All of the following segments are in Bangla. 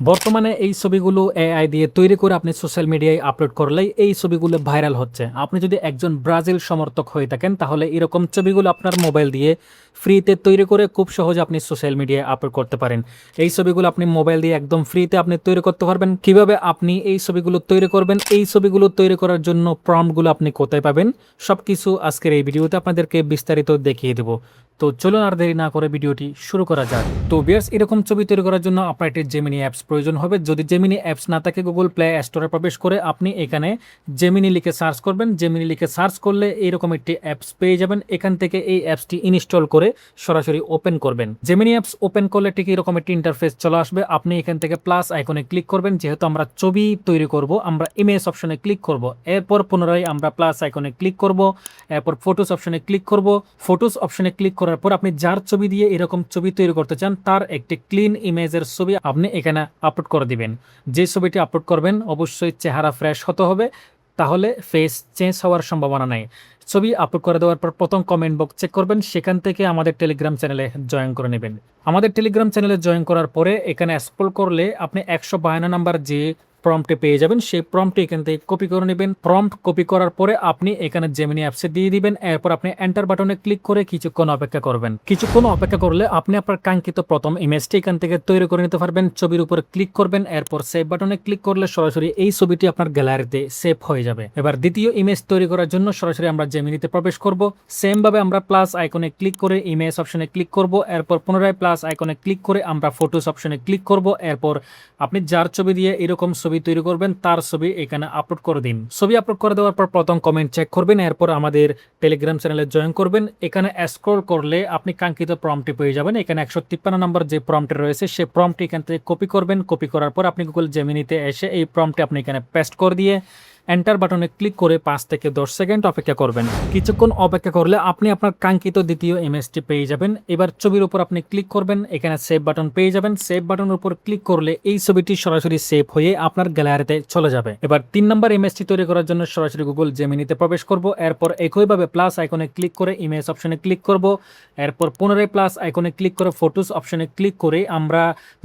বর্তমানে এই ছবিগুলো এআই দিয়ে তৈরি করে আপনি সোশ্যাল মিডিয়ায় আপলোড করলেই এই ছবিগুলো ভাইরাল হচ্ছে। আপনি যদি একজন ব্রাজিল সমর্থক হয়ে থাকেন তাহলে এরকম ছবিগুলো আপনার মোবাইল দিয়ে ফ্রিতে তৈরি করে খুব সহজে আপনি সোশ্যাল মিডিয়ায় আপলোড করতে পারেন। এই ছবিগুলো আপনি মোবাইল দিয়ে একদম ফ্রিতে আপনি তৈরি করতে পারবেন। কিভাবে আপনি এই ছবিগুলো তৈরি করবেন, এই ছবিগুলো তৈরি করার জন্য প্রম্পটগুলো আপনি কোথায় পাবেন, সবকিছু আজকের এই ভিডিওতে আপনাদেরকে বিস্তারিত দেখিয়ে দেব। তো চলুন আর দেরি না করে ভিডিওটি শুরু করা যাক। তো ভিউয়ার্স, এরকম ছবি তৈরি করার জন্য আপনার একটি জেমিনি অ্যাপস প্রয়োজন হবে। যদি জেমিনি অ্যাপস না থাকে গুগল প্লে স্টোরে প্রবেশ করে আপনি এখানে জেমিনি লিখে সার্চ করবেন। জেমিনি লিখে সার্চ করলে এইরকম একটি অ্যাপস পেয়ে যাবেন। এখান থেকে এই অ্যাপসটি ইনস্টল করে সরাসরি ওপেন করবেন। জেমিনি অ্যাপস ওপেন করলে ঠিক এরকম একটি ইন্টারফেস চলে আসবে। আপনি এখান থেকে প্লাস আইকনে ক্লিক করবেন। যেহেতু আমরা ছবি তৈরি করব, আমরা ইমেজ অপশনে ক্লিক করব। এরপর পুনরায় আমরা প্লাস আইকনে ক্লিক করব। এরপর ফটোস অপশনে ক্লিক করব। ফটোস অপশনে ক্লিক করার পর আপনি যার ছবি দিয়ে এরকম ছবি তৈরি করতে চান তার একটি ক্লিন ইমেজের ছবি আপনি এখানে আপলোড করে দিবেন। যে ছবিটি আপলোড করবেন অবশ্যই চেহারা ফ্রেশ হতে হবে, তাহলে ফেস চেঞ্জ হওয়ার সম্ভাবনা নেই। ছবি আপলোড করে দেওয়ার পর প্রথম কমেন্ট বক্স চেক করবেন, সেখান থেকে আমাদের টেলিগ্রাম চ্যানেলে জয়েন করে নেবেন। আমাদের টেলিগ্রাম চ্যানেলে জয়েন করার পরে এখানে স্ক্রল করলে আপনি 152 নাম্বার যে প্রম্পটে পেয়ে যাবেন, সেই প্রম্পটটি এখান থেকে কপি করে নেবেন। প্রম্পট কপি করার পরে আপনি এখানে জেমিনি অ্যাপসে দিয়ে দিবেন। এরপর আপনি এন্টার বাটনে ক্লিক করে কিছুক্ষণ অপেক্ষা করবেন। কিছুক্ষণ অপেক্ষা করলে আপনি আপনার কাঙ্ক্ষিত প্রথম ইমেজটি এখান থেকে তৈরি করে নিতে পারবেন। ছবির উপরে ক্লিক করবেন, এরপর সেভ বাটনে ক্লিক করলে সরাসরি এই ছবিটি আপনার গ্যালারিতে সেভ হয়ে যাবে। এবার দ্বিতীয় ইমেজ তৈরি করার জন্য সরাসরি আমরা জেমিনিতে প্রবেশ করব। সেম ভাবে আমরা প্লাস আইকনে ক্লিক করে ইমেজ অপশনে ক্লিক করব। এরপর পুনরায় প্লাস আইকনে ক্লিক করে আমরা ফটোস অপশনে ক্লিক করব। এরপর আপনি যার ছবি দিয়ে এরকম ছবি তৈরি করবেন তার ছবি এখানে আপলোড করে দিন। ছবি আপলোড করে দেওয়ার পর প্রথম কমেন্ট চেক করবেন। এরপর আমাদের টেলিগ্রাম চ্যানেলে জয়েন করবেন। এখানে স্ক্রল করলে আপনি কাঙ্ক্ষিত প্রম্পটটি পেয়ে যাবেন। এখানে 153 নম্বর যে প্রম্পটে রয়েছে সেই প্রম্পটটি এখান থেকে কপি করবেন। কপি করার পর আপনি গুগল জেমিনিতে এসে এই প্রম্পটটি আপনি এখানে পেস্ট করে দিয়ে এন্টার বাটনে ক্লিক করে 5 থেকে 10 সেকেন্ড অপেক্ষা করবেন। কিছুক্ষণ অপেক্ষা করলে আপনি আপনার কাঙ্ক্ষিত দ্বিতীয় ইমেজটি পেয়ে যাবেন। এবার ছবির উপর আপনি ক্লিক করবেন, এখানে সেভ বাটন পেয়ে যাবেন। সেভ বাটনের উপর ক্লিক করলে এই ছবিটি সরাসরি সেভ হয়ে আপনার গ্যালারিতে চলে যাবে। এবার 3 নম্বর ইমেজটি তৈরি করার জন্য সরাসরি গুগল জেমিনিতে প্রবেশ করব। এরপর একইভাবে প্লাস আইকনে ক্লিক করে ইমেজ অপশনে ক্লিক করব। এরপর পুনরায় প্লাস আইকনে ক্লিক করে ফটোস অপশনে ক্লিক করে আমরা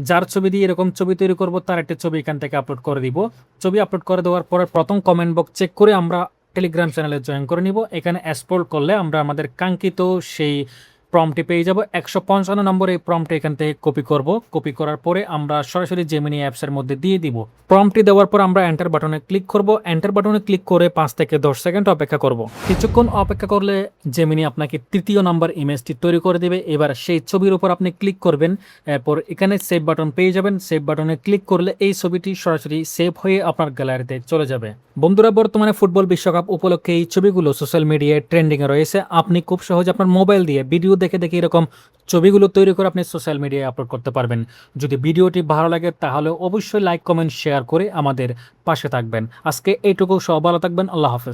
যার ছবি দিয়ে এরকম ছবি তৈরি করব তার একটা ছবি এখান থেকে আপলোড করে দিব। ছবি আপলোড করে দেওয়ার পর প্রথম কমেন্ট বক্স চেক করে আমরা টেলিগ্রাম চ্যানেলে জয়েন করে নিব। এখানে স্ক্রল করলে আমরা আমাদের কাঙ্ক্ষিত সেই প্রম্পটটি পেয়ে যাব। 155 নম্বর এই প্রম্পটটি এখান থেকে কপি করব। কপি করার পরে আমরা সরাসরি জেমিনি অ্যাপসের মধ্যে দিয়ে দিব। প্রম্পটটি দেওয়ার পর আমরা এন্টার বাটনে ক্লিক করব। এন্টার বাটনে ক্লিক করে 5 থেকে 10 সেকেন্ড অপেক্ষা করব। কিছুক্ষণ অপেক্ষা করলে জেমিনি আপনাকে তৃতীয় নাম্বার ইমেজটি তৈরি করে দেবে। এবার সেই ছবির উপর আপনি ক্লিক করবেন। এরপর এখানে সেভ বাটন পেয়ে যাবেন। সেভ বাটনে ক্লিক করলে এই ছবিটি সরাসরি সেভ হয়ে আপনার গ্যালারিতে চলে যাবে। বন্ধুরা, বর্তমানে ফুটবল বিশ্বকাপ উপলক্ষে এই ছবিগুলো সোশ্যাল মিডিয়ায় ট্রেন্ডিংয়ে রয়েছে। আপনি খুব সহজে আপনার মোবাইল দিয়ে ভিডিও দেখে দেখে এরকম ছবিগুলো তৈরি করে আপনি সোশ্যাল মিডিয়ায় আপলোড করতে পারবেন। যদি ভিডিওটি ভালো লাগে তাহলে অবশ্যই লাইক, কমেন্ট, শেয়ার করে আমাদের পাশে থাকবেন। আজকে এইটুকু, সব ভালো থাকবেন। আল্লাহ হাফেজ।